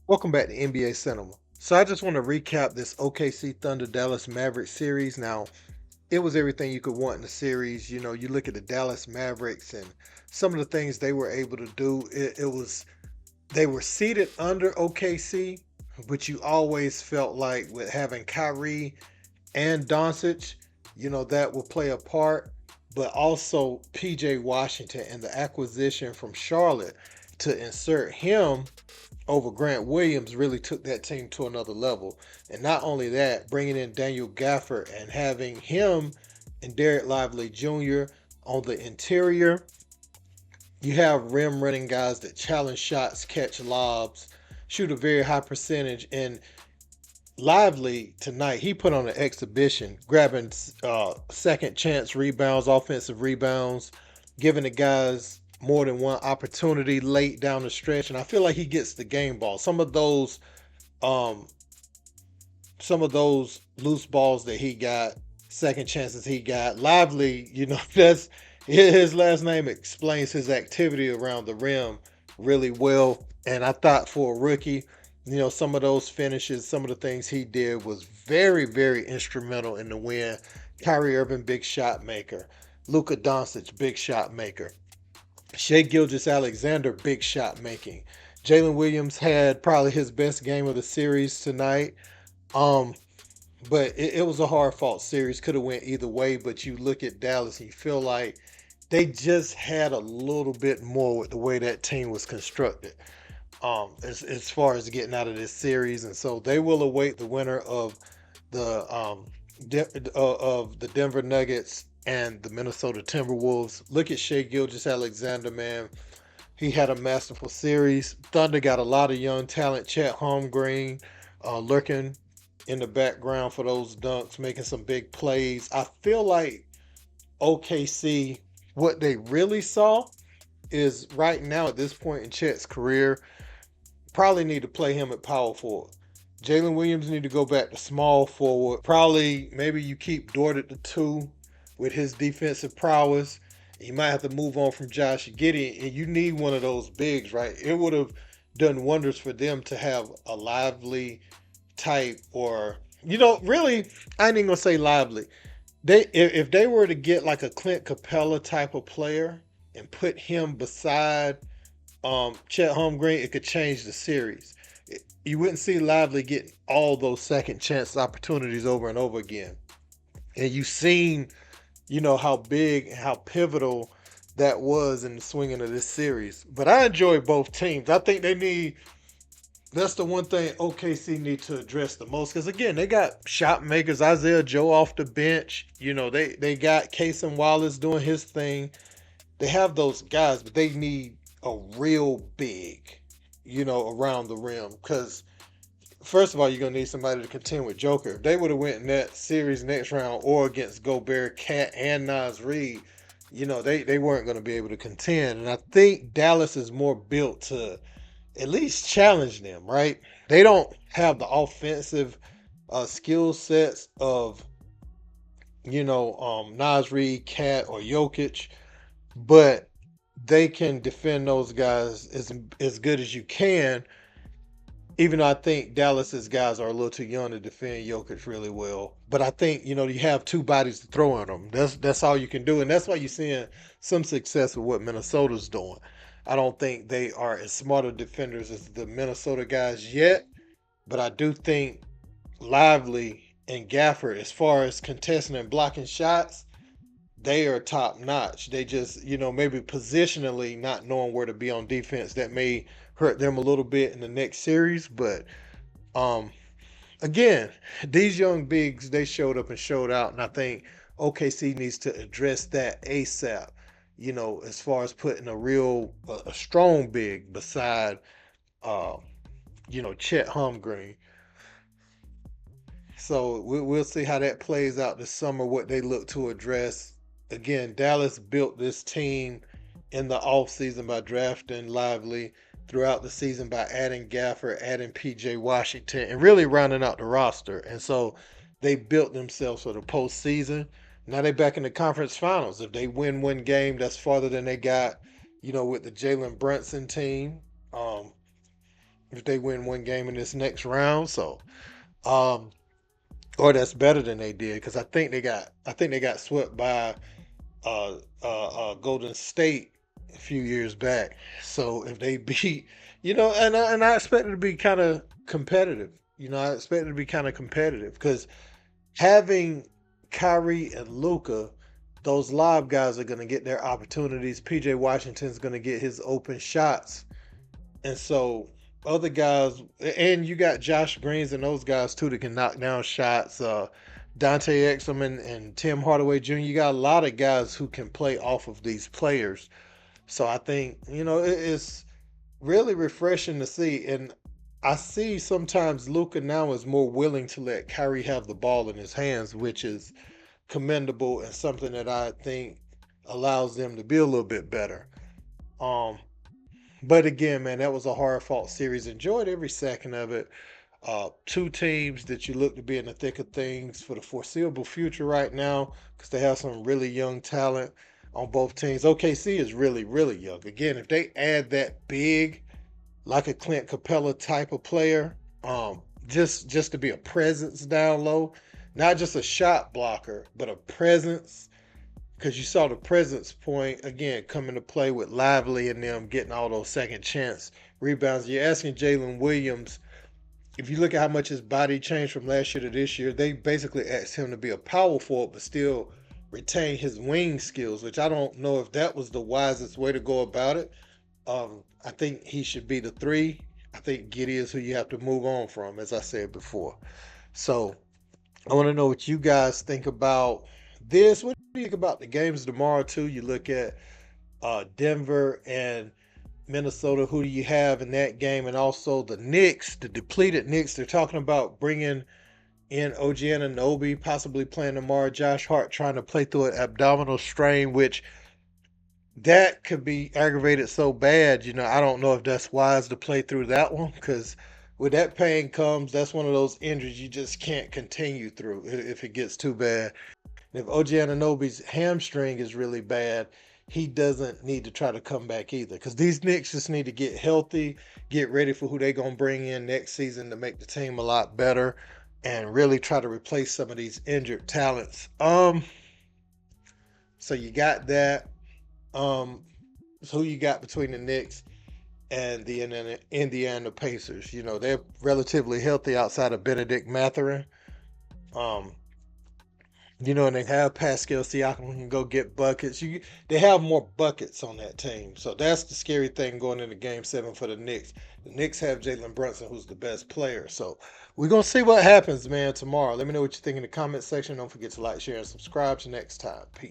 Welcome back to NBA Cinema. So I just want to recap this OKC Thunder Dallas Mavericks series. Now, it was everything you could want in the series. You know, you look at the Dallas Mavericks and some of the things they were able to do. It was they were seated under OKC, but you always felt like with having Kyrie and Doncic, that will play a part. But also PJ Washington and the acquisition from Charlotte to insert him over Grant Williams really took that team to another level. And not only that, bringing in Daniel Gafford and having him and Derek Lively Jr. on the interior, you have rim running guys that challenge shots, catch lobs, shoot a very high percentage. And Lively tonight, he put on an exhibition, grabbing second chance rebounds, offensive rebounds, giving the guys more than one opportunity late down the stretch. And I feel like he gets the game ball. Um, some of those loose balls that he got, second chances he got, Lively, that's his last name explains his activity around the rim really well. And I thought for a rookie, some of those finishes, some of the things he did was very, very instrumental in the win. Kyrie Irving, big shot maker. Luka Doncic, big shot maker. Shai Gilgeous Alexander, big shot making. Jalen Williams had probably his best game of the series tonight. Um, but it was a hard fought series. Could have went either way. But you look at Dallas and you feel like they just had a little bit more with the way that team was constructed. As far as getting out of this series, and so they will await the winner of the of the Denver Nuggets and the Minnesota Timberwolves. Look at Shai Gilgeous Alexander, man. He had a masterful series. Thunder got a lot of young talent. Chet Holmgren lurking in the background for those dunks, making some big plays. I feel like OKC, what they really saw is right now at this point in Chet's career, probably need to play him at power forward. Jalen Williams need to go back to small forward. Probably maybe you keep Dort at the two with his defensive prowess. You might have to move on from Josh Giddey, and you need one of those bigs, right? It would have done wonders for them to have a lively type, or really, I ain't even gonna say lively. If they were to get like a Clint Capella type of player and put him beside Chet Holmgren, it could change the series. You wouldn't see Lively getting all those second chance opportunities over and over again. And you've seen, how big and how pivotal that was in the swinging of this series. But I enjoy both teams. I think that's the one thing OKC need to address the most. Because again, they got shot makers, Isaiah Joe off the bench. They got Cason Wallace doing his thing. They have those guys, but they need a real big, around the rim. Because first of all, you're gonna need somebody to contend with Joker. If they would have went in that series next round or against Gobert, Cat, and Nas Reed, they weren't gonna be able to contend. And I think Dallas is more built to at least challenge them, right? They don't have the offensive skill sets of, Nas Reed, Cat, or Jokic, but they can defend those guys as good as you can. Even though I think Dallas's guys are a little too young to defend Jokic really well, but I think you have two bodies to throw on them. That's all you can do, and that's why you're seeing some success with what Minnesota's doing. I don't think they are as smart of defenders as the Minnesota guys yet, but I do think Lively and Gafford, as far as contesting and blocking shots, they are top notch. They just, maybe positionally not knowing where to be on defense, that may hurt them a little bit in the next series. But um again, these young bigs, they showed up and showed out, and I think OKC needs to address that ASAP. As far as putting a strong big beside uh, Chet Holmgren. So we'll see how that plays out this summer, what they look to address. Again, Dallas built this team in the offseason by drafting Lively, throughout the season by adding Gafford, adding PJ Washington, and really rounding out the roster. And so they built themselves for the postseason. Now they're back in the conference finals. If they win one game, that's farther than they got, with the Jalen Brunson team. if they win one game in this next round. So, um, or that's better than they did because I think they got swept by Golden State a few years back. So if they beat, and I expect it to be kind of competitive. I expect it to be kind of competitive because having Kyrie and Luka, those lob guys are going to get their opportunities. PJ Washington's going to get his open shots. And so other guys, and you got Josh Greens and those guys too that can knock down shots. Dante Exum and Tim Hardaway Jr. You got a lot of guys who can play off of these players. So I think, it's really refreshing to see. And I see sometimes Luka now is more willing to let Kyrie have the ball in his hands, which is commendable and something that I think allows them to be a little bit better. Um, but again, man, that was a hard fought series. Enjoyed every second of it. Two teams that you look to be in the thick of things for the foreseeable future right now because they have some really young talent on both teams. OKC is really, really young. Again, if they add that big, like a Clint Capella type of player, just to be a presence down low, not just a shot blocker, but a presence because you saw the presence point again come into play with Lively and them getting all those second chance rebounds. You're asking Jalen Williams, if you look at how much his body changed from last year to this year, they basically asked him to be a power forward but still retain his wing skills, which I don't know if that was the wisest way to go about it. I think he should be the three. I think Giddy is who you have to move on from, as I said before. So I want to know what you guys think about this. What do you think about the games tomorrow too? You look at Denver and Minnesota. Who do you have in that game? And also the Knicks, the depleted Knicks. They're talking about bringing in OG Anunoby, possibly playing tomorrow. Josh Hart trying to play through an abdominal strain, which that could be aggravated so bad. I don't know if that's wise to play through that one because when that pain comes, that's one of those injuries you just can't continue through if it gets too bad. And if OG Anunoby's hamstring is really bad, he doesn't need to try to come back either because these Knicks just need to get healthy, get ready for who they're going to bring in next season to make the team a lot better and really try to replace some of these injured talents. So you got that. So who you got between the Knicks and the Indiana Pacers? They're relatively healthy outside of Benedict Mathurin. Um, and they have Pascal Siakam who can go get buckets. They have more buckets on that team. So that's the scary thing going into game 7 for the Knicks. The Knicks have Jalen Brunson, who's the best player. So we're going to see what happens, man, tomorrow. Let me know what you think in the comment section. Don't forget to like, share, and subscribe. Till next time. Peace.